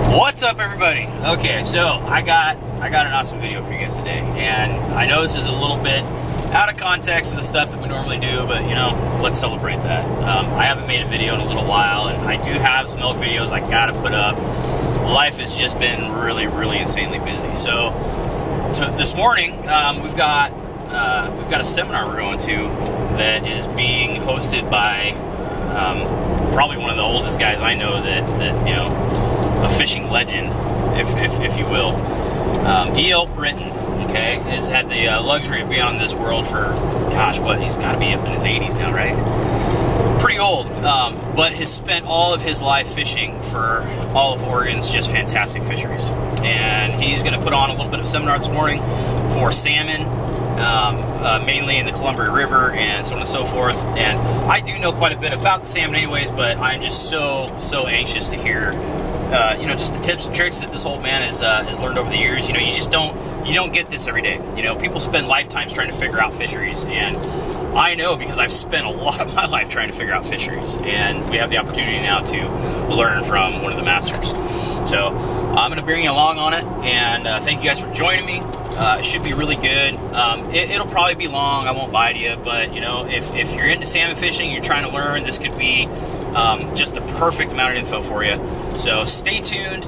What's up, everybody? Okay, so I got an awesome video for you guys today, and I know this is a little bit out of context of the stuff that we normally do, but you know, let's celebrate that. I haven't made a video in a little while, and I do have some elk videos I gotta put up. Life has just been really insanely busy. So this morning we've got a seminar we're going to that is being hosted by probably one of the oldest guys I know that you know, a fishing legend, if you will. Britton, okay, has had the luxury of being on this world for, gosh, what, he's got to be up in his 80s now, right? Pretty old, but has spent all of his life fishing for all of Oregon's just fantastic fisheries. And he's going to put on a little bit of a seminar this morning for salmon, mainly in the Columbia River and so on and so forth. And I do know quite a bit about the salmon anyways, but I'm just so anxious to hear you know, just the tips and tricks that this old man has learned over the years. You know, you don't get this every day. You know, people spend lifetimes trying to figure out fisheries, and I know because I've spent a lot of my life trying to figure out fisheries, and we have the opportunity now to learn from one of the masters. So I'm going to bring you along on it, and thank you guys for joining me. It should be really good. It'll probably be long, I won't lie to you, but you know, if you're into salmon fishing, you're trying to learn, this could be just the perfect amount of info for you. So stay tuned.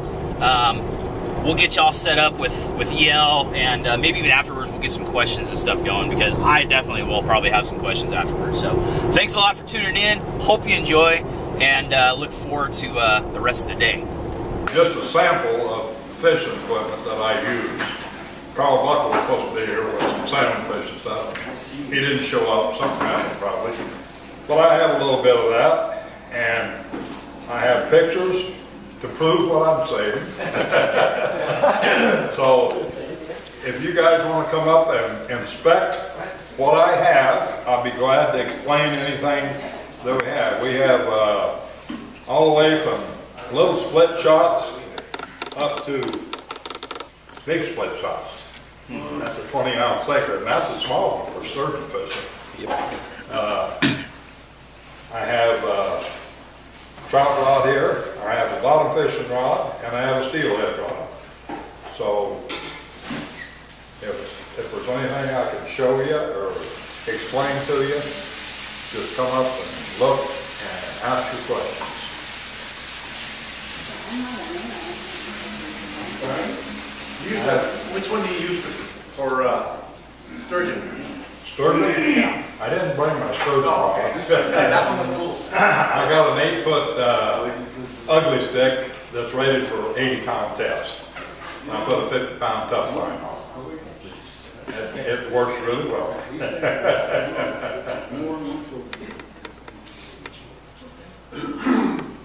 We'll get y'all set up with EL, and maybe even afterwards we'll get some questions and stuff going, because I definitely will probably have some questions afterwards. So thanks a lot for tuning in. Hope you enjoy, and look forward to the rest of the day. Just a sample of fishing equipment that I use. Carl Buckle was supposed to be here with some salmon fishing stuff. He didn't show up, something happened probably. But I have a little bit of that, and I have pictures to prove what I'm saying. So if you guys want to come up and inspect what I have, I'll be glad to explain anything that we have. We have all the way from little split shots up to big split shots. That's a 20-ounce sacred, and that's a small one for sturgeon fishing. Yep. I have a trout rod here, I have a bottom fishing rod, and I have a steelhead rod. So if there's anything I can show you or explain to you, just come up and look and ask your questions. Which one do you use for sturgeon? Sturgeon? Yeah. I didn't bring my sturgeon rod. That one was a little. I got an 8-foot ugly stick that's rated for 80-pound test. And I put a 50-pound tough line on it. It works really well.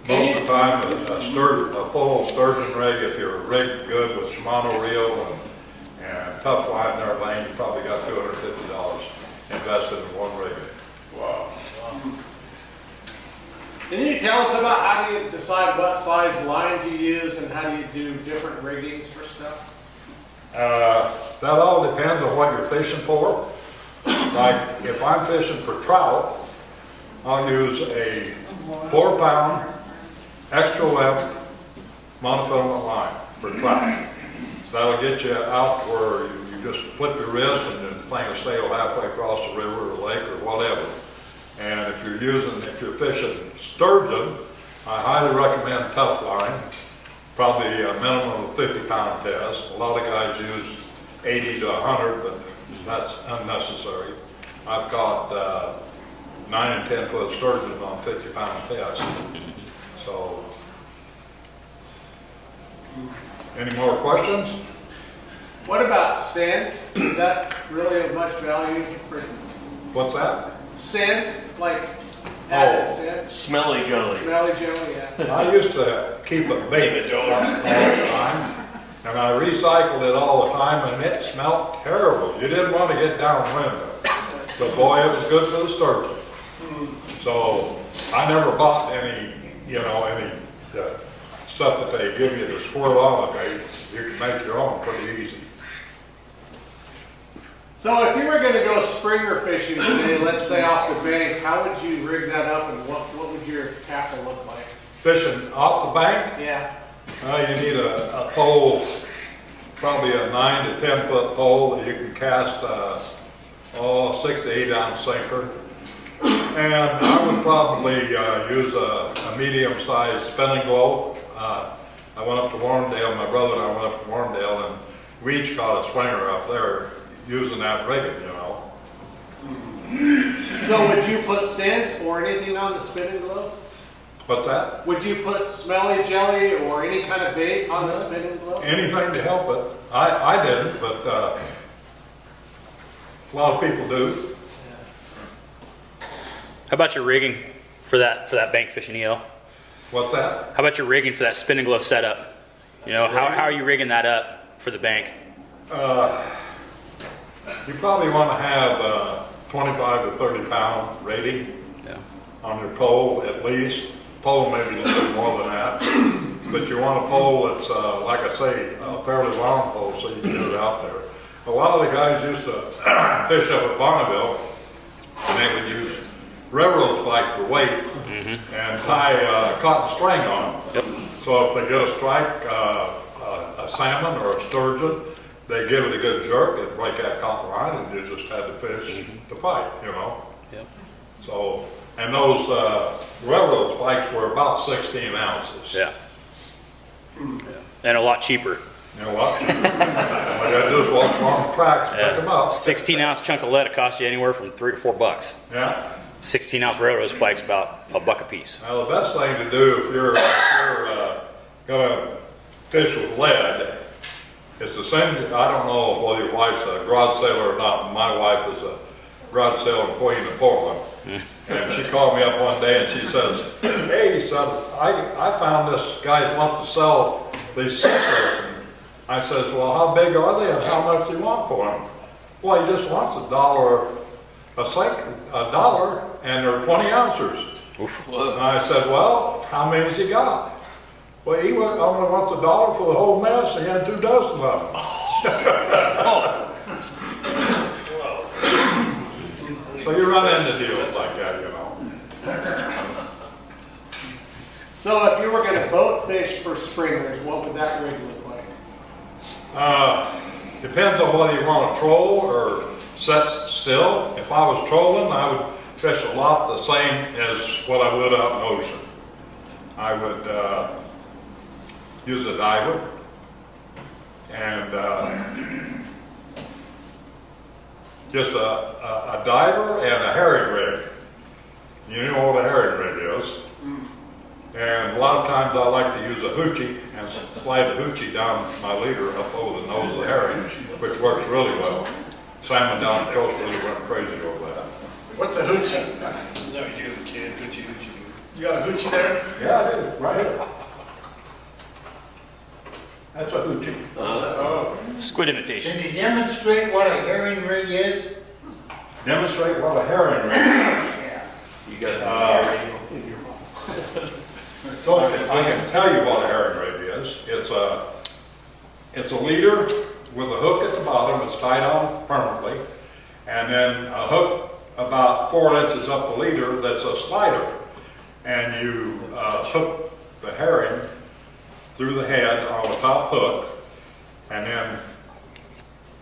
Most of the time, a full sturgeon rig, if you're rigged good with Shimano reel and tough line and everything, you probably got $250 invested in one rig. Wow. Can you tell us about how do you decide what size line to use and how do you do different riggings for stuff? That all depends on what you're fishing for. Like if I'm fishing for trout, I'll use a 4-pound extra length monofilament line for trout. That'll get you out where you just flip your wrist and then fling a sail halfway across the river or lake or whatever. And if you're fishing sturgeon, I highly recommend tough line, probably a minimum of 50-pound test. A lot of guys use 80 to 100, but that's unnecessary. I've caught 9 and 10-foot sturgeon on 50-pound test. So, any more questions? What about scent? Is that really of much value for What's that? scent? Like added scent? Smelly jelly. Smelly jelly, yeah. I used to keep a bait all the time, and I recycled it all the time, and it smelled terrible. You didn't want to get downwind of it. But boy, it was good for the sturgeon. So I never bought any stuff that they give you to squirt on the bait. You can make your own pretty easy. So if you were going to go springer fishing today, let's say off the bank, how would you rig that up and what would your tackle look like? Fishing off the bank, Yeah. You need a pole, probably a 9 to 10 foot pole that you can cast 6 to 8 ounce sinker. And I would probably use a medium sized spinning globe. I went up to Warrendale, my brother and I went up to Warrendale, and we each caught a swinger up there using that rigging, you know. So would you put scent or anything on the spinning globe? What's that? Would you put smelly jelly or any kind of bait on the spinning globe? Anything to help it. I didn't, but a lot of people do. How about your rigging for that bank fishing EL? What's that? How about your rigging for that spinning glow setup? You know, how are you rigging that up for the bank? You probably want to have 25 to 30 pound rating on your pole at least. Pole maybe a little bit more than that. But you want a pole that's, like I say, a fairly long pole so you can get it out there. A lot of the guys used to fish up at Bonneville, and they would use railroad spike for weight and tie cotton string on them. So if they get a strike, a salmon or a sturgeon, they give it a good jerk, it'd break that cotton line, and you just had to fish to fight, you know. So, and those railroad spikes were about 16 ounces. Yeah. And a lot cheaper. You know what? All you gotta do is walk along the tracks and pick them up. 16 ounce chunk of lead, it costs you anywhere from $3 to $4. Yeah. 16 ounce railroad spikes about $1 a piece. Now the best thing to do if you're gonna fish with lead is the same. I don't know whether your wife's a grod sailor or not. My wife is a grod sailor queen in Portland. And she called me up one day and she says, "Hey," son, I found this guy wants to sell these sinkers. I said, "Well, how big are they and how much do you want for them?" "Well, he just wants $1 a dollar, and they're 20 ounces. And I said, "Well, how many has he got?" "Well, he only wants $1 for the whole mess. He had 2 dozen of them." So you run into deals like that, you know. So if you were going to boat fish for springers, what would that rig look like? Depends on whether you want to troll or set still. If I was trolling, I would fish a lot the same as what I would out in the ocean. I would use a diver and just a diver and a herring rig. You know what a herring rig is. And a lot of times I like to use a hoochie and slide the hoochie down my leader up over the nose of the herring, which works really well. Salmon down the coast really went crazy over that. What's a hoochie? No, you do, kid. Hoochie. You got a hoochie there? Yeah, I do, right here. That's a hoochie. Squid imitation. Can you demonstrate what a herring rig is? Demonstrate what a herring rig is. You got I can tell you what a herring rig is. It's a leader with a hook at the bottom. It's tied on permanently, and then a hook about 4 inches up the leader that's a slider, and you hook the herring through the head on the top hook, and then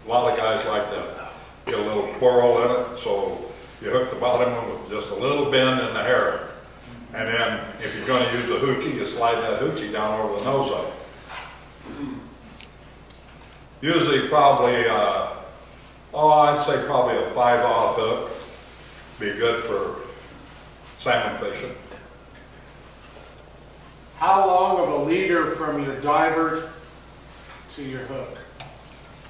a lot of guys like to get a little twirl in it, so you hook the bottom one with just a little bend in the herring. And then, if you're going to use a hoochie, you slide that hoochie down over the nose of it. Usually, probably, I'd say probably a 5-aught hook be good for salmon fishing. How long of a leader from your diver to your hook?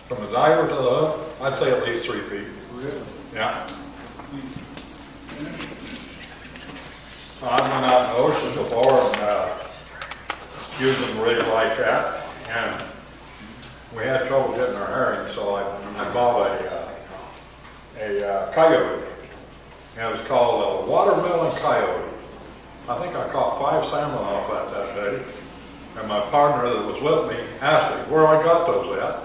From the diver to the hook, I'd say at least 3 feet. Really? Yeah. I've been out in the ocean before and using a rig like that, and we had trouble getting our herring, so I bought a coyote, and it was called a watermelon coyote. I think I caught 5 salmon off that day, and my partner that was with me asked me where I got those at,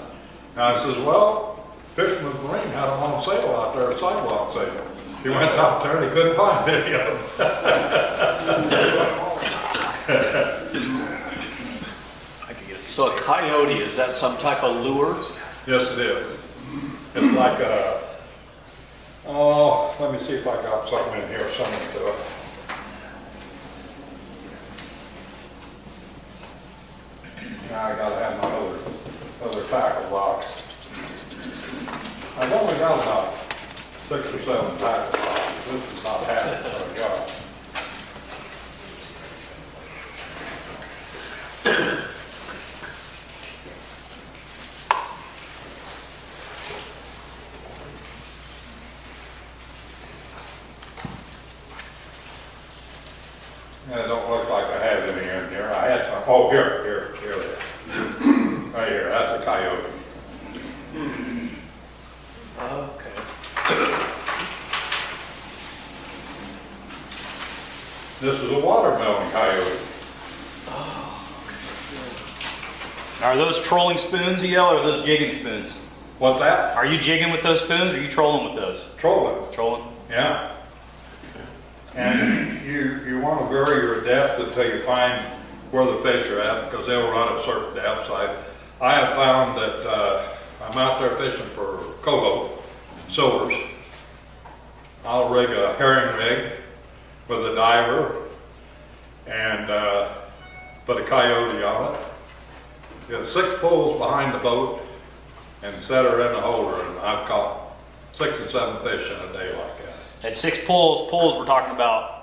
and I says, "Well, Fisherman's Marine had them on sale out there at sidewalk sale." He went out there and he couldn't find any of them. I So a coyote, is that some type of lure? Yes, it is. It's like a, oh, let me see if I got something in here, something to it. Now I gotta have my other tackle box. I've only got about 6 or 7 tackle boxes. This is not half what I got. Yeah, it don't look like I have any in here. I had some, oh, here they are. Right here, that's a coyote. Okay. This is a watermelon coyote. Are those trolling spoons, EL, or are those jigging spoons? What's that? Are you jigging with those spoons, or are you trolling with those? Trolling. Trolling. Yeah. And you want to vary your depth until you find where the fish are at, because they'll run at certain depths. I have found that I'm out there fishing for kobo, silvers. I'll rig a herring rig with a diver and put a coyote on it. Get 6 poles behind the boat and set her in the holder, and I've caught 6 and 7 fish in a day like that. At 6 pulls, we're talking about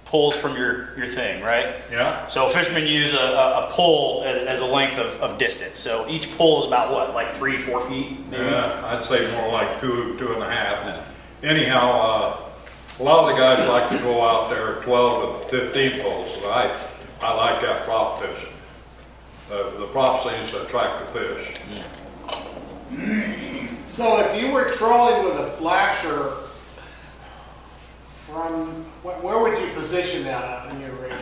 pulls from your thing, right? Yeah. So fishermen use a pull as a length of distance. So each pull is about what, like 3-4 feet, maybe? Yeah, I'd say more like 2.5. Yeah. Anyhow, a lot of the guys like to go out there 12 to 15 poles. So I like that prop fishing. The prop seems to attract the fish. So if you were trolling with a flasher, where would you position that in your rig?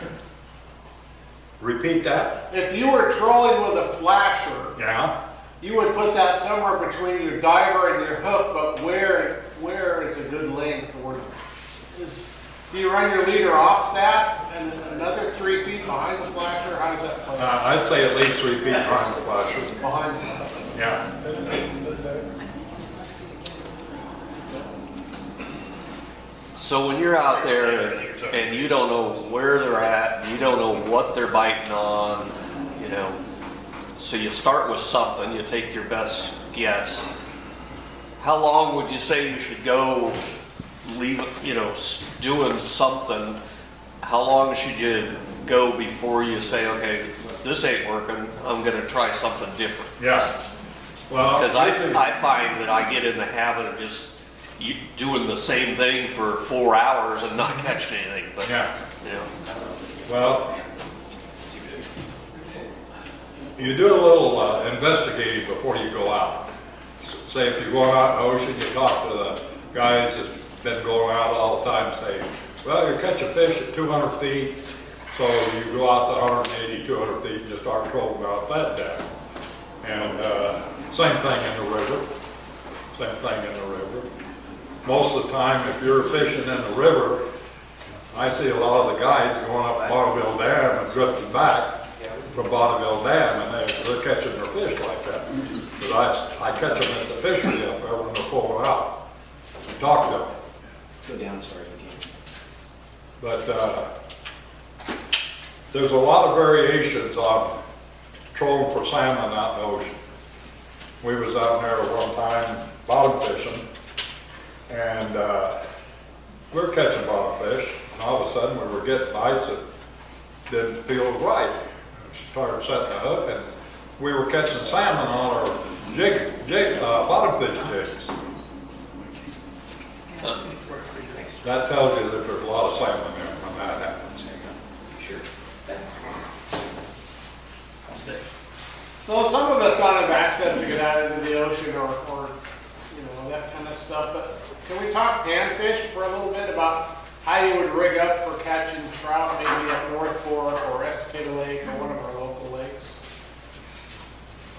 Repeat that? If you were trolling with a flasher, Yeah. you would put that somewhere between your diver and your hook, but where is a good length? Do you run your leader off that and another 3 feet behind the flasher? How does that play? I'd say at least 3 feet behind the flasher. Behind the Yeah. So when you're out there and you don't know where they're at, you don't know what they're biting on, you know, so you start with something, you take your best guess. How long would you say you should go doing something? How long should you go before you say, okay, this ain't working, I'm going to try something different? Yeah. Well, Because I find that I get in the habit of just doing the same thing for 4 hours and not catching anything. But, yeah. you know. Well, you do a little investigating before you go out. Say if you go out in the ocean, you talk to the guys that's been going out all the time, say, well, you catch a fish at 200 feet, so you go out to 180, 200 feet, and you start trolling out that depth. And same thing in the river. Same thing in the river. Most of the time, if you're fishing in the river, I see a lot of the guides going up Bonneville Dam and drifting back from Bonneville Dam, and they're catching their fish like that. But I catch them at the fishery up there when they're pulling out and talk to them. Let's go down as far as we can. But there's a lot of variations on trolling for salmon out in the ocean. We was out there one time bottom fishing, and we were catching bottom fish, and all of a sudden we were getting bites that didn't feel right. Started setting the hook, and we were catching salmon on our bottom fish jigs. That tells you that there's a lot of salmon there when that happens. Sure. So some of us don't have access to get out into the ocean or that kind of stuff, but can we talk panfish for a little bit about how you would rig up for catching trout maybe at North Fork or Escada Lake or one of our local lakes?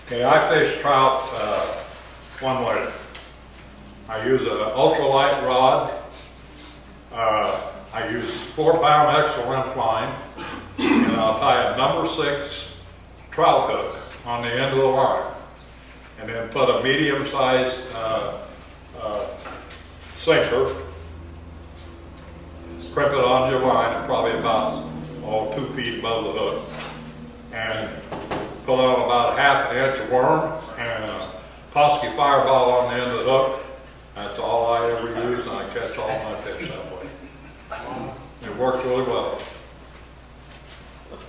Okay, I fish trout one way. I use an ultralight rod. I use 4-pound excellent line, and I'll tie a number 6 trout hook on the end of the line. And then put a medium-sized sinker, crimp it on your line at probably about 2 feet above the hook. And put on about ½ an inch of worm and a Posky fireball on the end of the hook. That's all I ever use, and I catch all my fish that way. It works really well.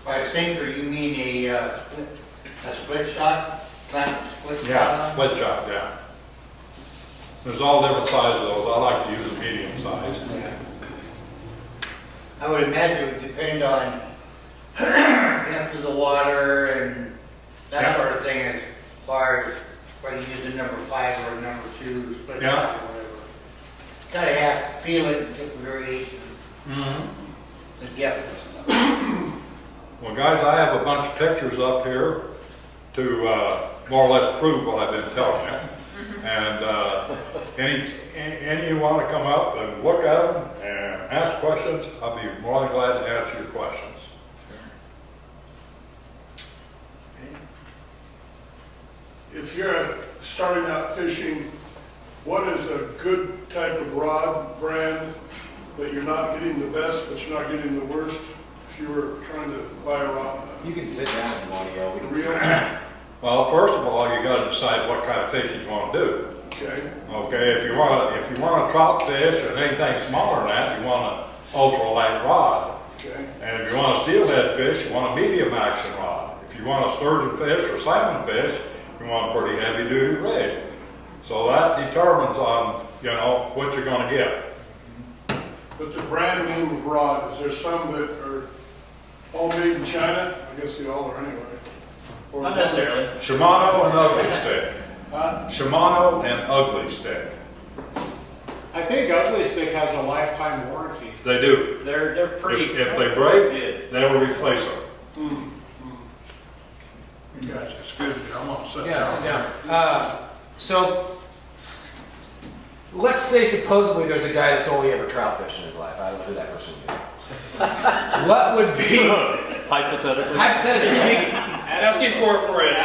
By sinker, you mean a split shot? Clamp split shot? Yeah, split shot, yeah. There's all different sizes of those. I like to use a medium size. Yeah. I would imagine it would depend on depth of the water and that Yeah. sort of thing, as far as whether you use a number 5 or a number 2 split Yeah. shot or whatever. Gotta have to feel it and take the variation, the depth and stuff. Well, guys, I have a bunch of pictures up here to more or less prove what I've been telling you. And any you want to come up and look at them and ask questions, I'll be more than glad to answer your questions. If you're starting out fishing, what is a good type of rod brand that you're not getting the best, but you're not getting the worst? If you were trying to buy a rod, You can sit down if you want to go. We can reel, Well, first of all, you got to decide what kind of fishing you want to do. okay? Okay, if you want to trout fish and anything smaller than that, you want an ultralight rod. Okay. And if you want a steelhead fish, you want a medium action rod. If you want a sturgeon fish or salmon fish, you want a pretty heavy duty rig. So that determines on, what you're going to get. But the brand name of rod, is there some that are all made in China? I guess they all are anyway. Or Not necessarily. Shimano and Ugly Stick. Huh? Shimano and Ugly Stick. I think Ugly Stick has a lifetime warranty. They do. They're pretty. If they break, good. they'll replace them. Guys, it's good. I'm gonna sit Yeah, sit down. down. So, let's say supposedly there's a guy that's only ever trout fished in his life. I don't know who that person would be. What would be, Hypothetically. hypothetically speaking, Asking for a friend.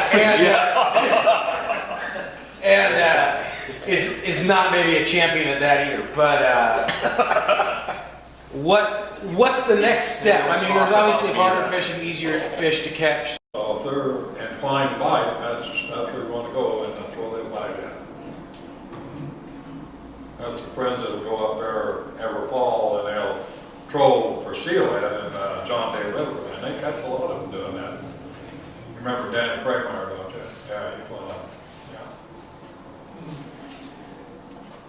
and is not maybe a champion at that either, but what's the next step? I mean, there's obviously harder fish and easier fish to catch. So if they're inclined to bite, that's where you want to go, and that's where they'll bite at. That's the friends that'll go up there every fall, and they'll troll for steelhead in John Day River, and they catch a lot of them doing that. You remember Danny Kramer, don't you? Yeah, he's one of them. Yeah.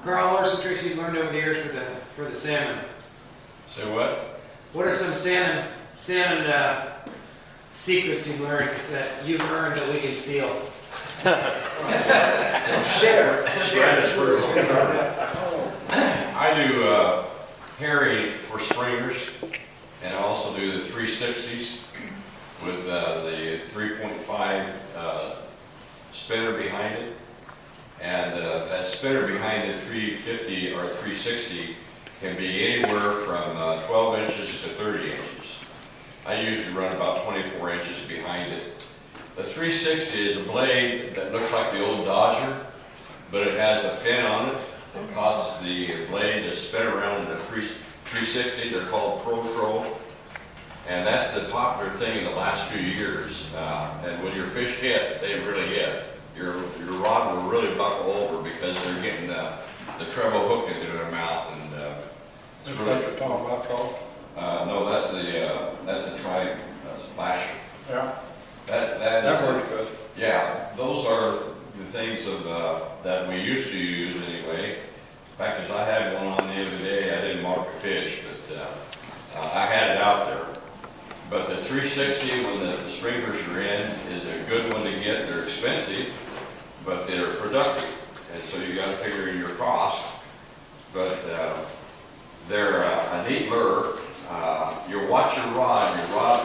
Carl, what are some tricks you've learned over the years for the salmon? Say what? What are some salmon secrets you've learned that you've earned that we can steal? Share. I do herring for springers, and I also do the 360s with the 3.5 spinner behind it. And that spinner behind the 350 or 360 can be anywhere from 12 inches to 30 inches. I usually run about 24 inches behind it. The 360 is a blade that looks like the old Dodger, but it has a fin on it. It causes the blade to spin around in the 360. They're called Pro. And that's the popular thing in the last few years. And when your fish hit, they really hit. Your rod will really buckle over because they're getting the treble hook into their mouth. And it's That's really, what you're talking about, Carl? no, that's a flash. Yeah. That That is, works good. yeah, those are the things that we used to use anyway. In fact, as I had one on the other day, I didn't mark a fish, but I had it out there. But the 360, when the stringers are in, is a good one to get. They're expensive, but they're productive. And so you got to figure in your cost. But they're a neat lure. You watch your rod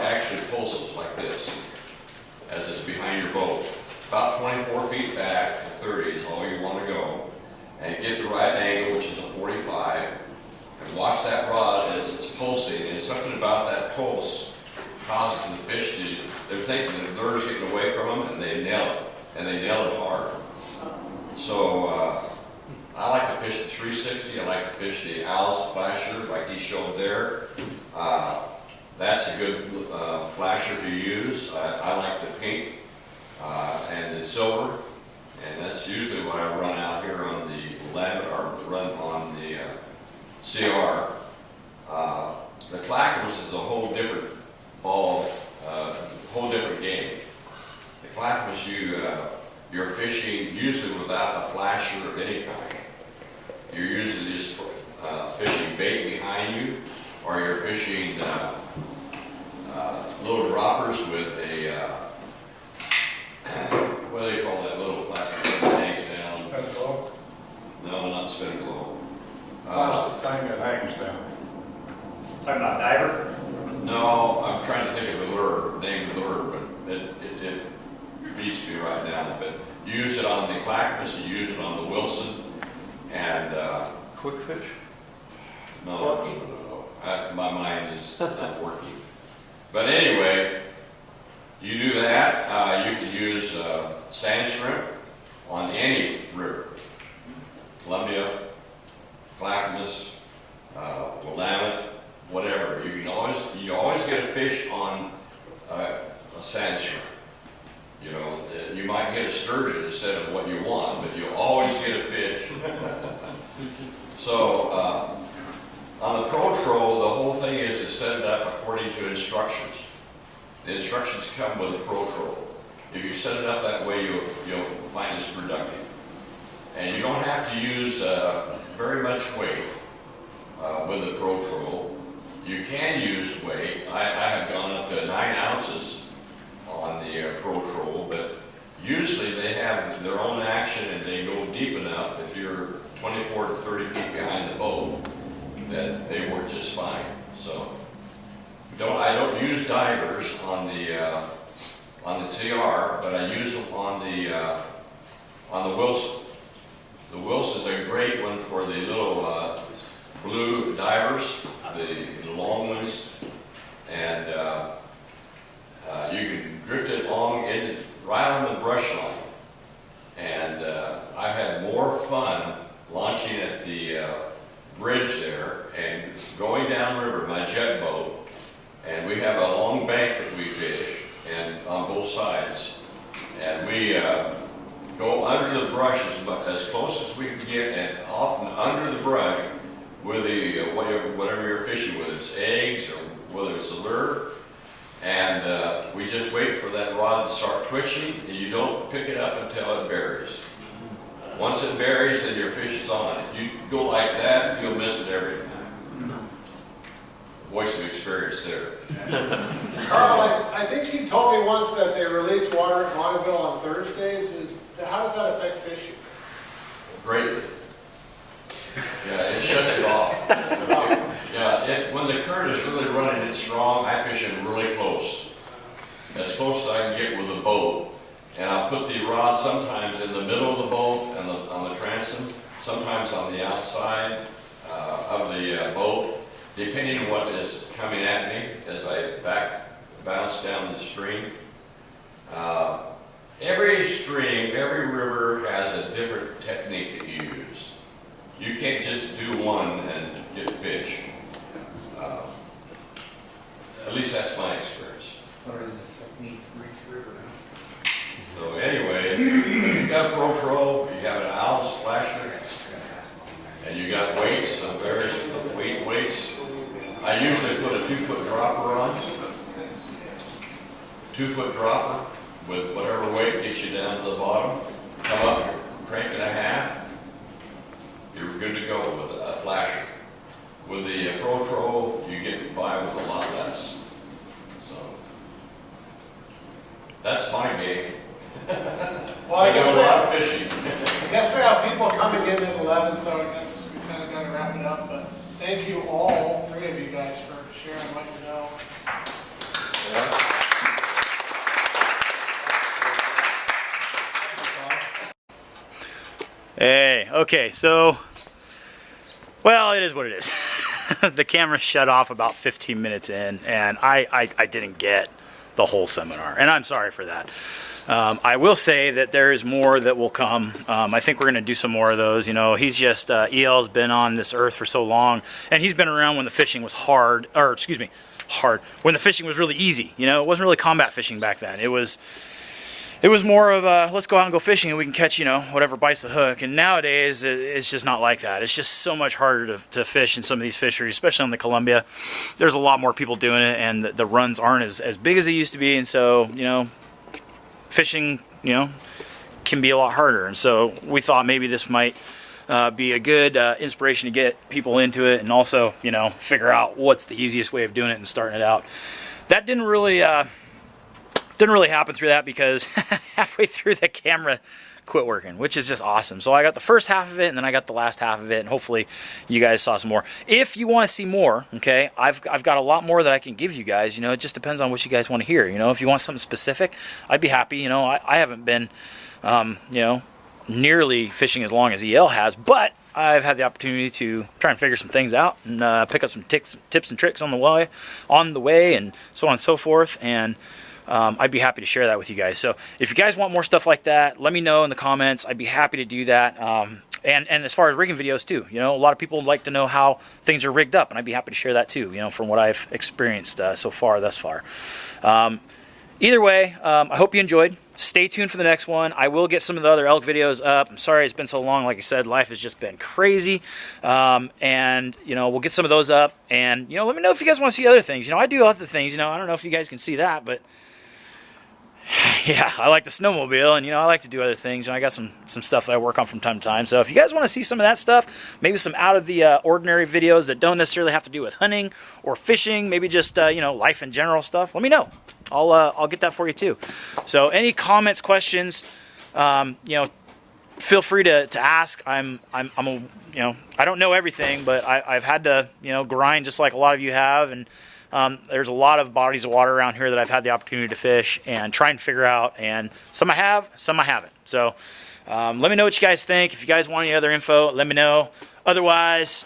actually pulses like this as it's behind your boat. About 24 feet back to 30 is all you want to go. And get the right angle, which is a 45. And watch that rod as it's pulsing. And something about that pulse causes the fish to, they're thinking the lure's getting away from them, and they nail and they nail it hard. So I like to fish the 360. I like to fish the Owl's flasher like he showed there. That's a good flasher to use. I like the pink and the silver, and that's usually what I run out here on the lab or run on the CR. The Clackamas is a whole different ball, whole different game. The Clackamas, you're fishing usually without a flasher of any kind. You're usually just fishing bait behind you, or you're fishing little droppers with a, what do they call that little plastic thing that hangs down? That's all. No, not spinning globe. Plastic thing that hangs down. Talking about diver? No, I'm trying to think of the lure, name of the lure, but it beats me right now. But you use it on the Clackamas, you use it on the Wilson, and Quick fish? no. My mind is not working. But anyway, you do that. You can use sand shrimp on any river. Columbia, Clackamas, Willamette, whatever. You always get a fish on a sand shrimp. You know, you might get a sturgeon instead of what you want, but you always get a fish. So on the Pro Troll, the whole thing is to set it up according to instructions. The instructions come with the Pro Troll. If you set it up that way, you'll find it's productive. And you don't have to use very much weight with the Pro Troll. You can use weight. I have gone up to 9 ounces on the Pro Troll, but usually they have their own action and they go deep enough if you're 24 to 30 feet behind the boat that they work just fine. So I don't use divers on the TR, but I use them on the Wilson. The Wilson's a great one for the little blue divers, the long ones, and you can drift it along right on the brush line. And I've had more fun launching at the bridge there and going downriver, my jet boat, and we have a long bank that we fish, and on both sides, and we go under the brush as close as we can get, and often under the brush with the whatever you're fishing with, it's eggs or whether it's a lure, and we just wait for that rod to start twitching, and you don't pick it up until it buries. Once it buries, then your fish is on. If you go like that, you'll miss it every time. Voice of experience there. Carl, I think you told me once that they release water at Monteville on Thursdays. How does that affect fishing? Greatly. Yeah, it shuts it off. Yeah, when the current is really running it strong, I fish it really close. As close as I can get with a boat. And I'll put the rod sometimes in the middle of the boat and on the transom, sometimes on the outside of the boat, depending on what is coming at me as I bounce down the stream. Every stream, every river has a different technique that you use. You can't just do one and get fish. At least that's my experience. So anyway, if you got a Pro Troll, you have an Owl's flasher, and you got weights, some various weights. I usually put a 2-foot dropper on. 2-foot dropper with whatever weight gets you down to the bottom. Come up, crank it a half. You're good to go with a flasher. With the Pro Troll, you get by with a lot less. So that's my game. Well, I do a lot of fishing. I guess we have people coming in at 11, so I guess we kind of got to wrap it up. But thank you all 3 of you guys for sharing what you know. Hey, okay, so, well, it is what it is. The camera shut off about 15 minutes in, and I didn't get the whole seminar, and I'm sorry for that. I will say that there is more that will come. I think we're going to do some more of those. You know, he's just, EL's been on this earth for so long, and he's been around when the fishing was hard, when the fishing was really easy. You know, it wasn't really combat fishing back then. It was more of a, let's go out and go fishing and we can catch, you know, whatever bites the hook. And nowadays, it's just not like that. It's just so much harder to fish in some of these fisheries, especially on the Columbia. There's a lot more people doing it, and the runs aren't as big as they used to be. And so, you know, fishing, you know, can be a lot harder. And so we thought maybe this might be a good inspiration to get people into it, and also, you know, figure out what's the easiest way of doing it and starting it out. That didn't really happen through that, because halfway through the camera quit working, which is just awesome. So I got the first half of it, and then I got the last half of it, and hopefully you guys saw some more. If you want to see more, okay, I've got a lot more that I can give you guys. You know, it just depends on what you guys want to hear. You know, if you want something specific, I'd be happy. You know, I haven't been, you know, nearly fishing as long as EL has, but I've had the opportunity to try and figure some things out and pick up some tips and tricks on the way, and so on and so forth. And I'd be happy to share that with you guys. So if you guys want more stuff like that, let me know in the comments. I'd be happy to do that. And as far as rigging videos too, you know, a lot of people like to know how things are rigged up, and I'd be happy to share that too, you know, from what I've experienced so far, thus far. Either way, I hope you enjoyed. Stay tuned for the next one. I will get some of the other elk videos up. I'm sorry it's been so long. Like I said, life has just been crazy. And, you know, we'll get some of those up. And, you know, let me know if you guys want to see other things. You know, I do other things. You know, I don't know if you guys can see that, but yeah, I like the snowmobile, and, you know, I like to do other things. And I got some stuff that I work on from time to time. So if you guys want to see some of that stuff, maybe some out of the ordinary videos that don't necessarily have to do with hunting or fishing, maybe just, you know, life in general stuff, let me know. I'll get that for you too. So any comments, questions, you know, feel free to ask. I'm you know, I don't know everything, but I've had to, you know, grind just like a lot of you have, and there's a lot of bodies of water around here that I've had the opportunity to fish and try and figure out, and some I have, some I haven't. So let me know what you guys think. If you guys want any other info, let me know. Otherwise,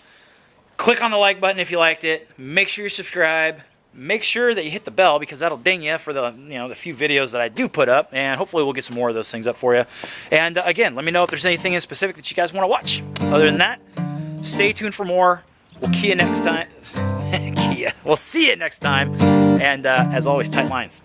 click on the like button if you liked it. Make sure you subscribe. Make sure that you hit the bell, because that'll ding you for the, you know, the few videos that I do put up, and hopefully we'll get some more of those things up for you. And again, let me know if there's anything in specific that you guys want to watch. Other than that, stay tuned for more. We'll see you next time. And as always, tight lines.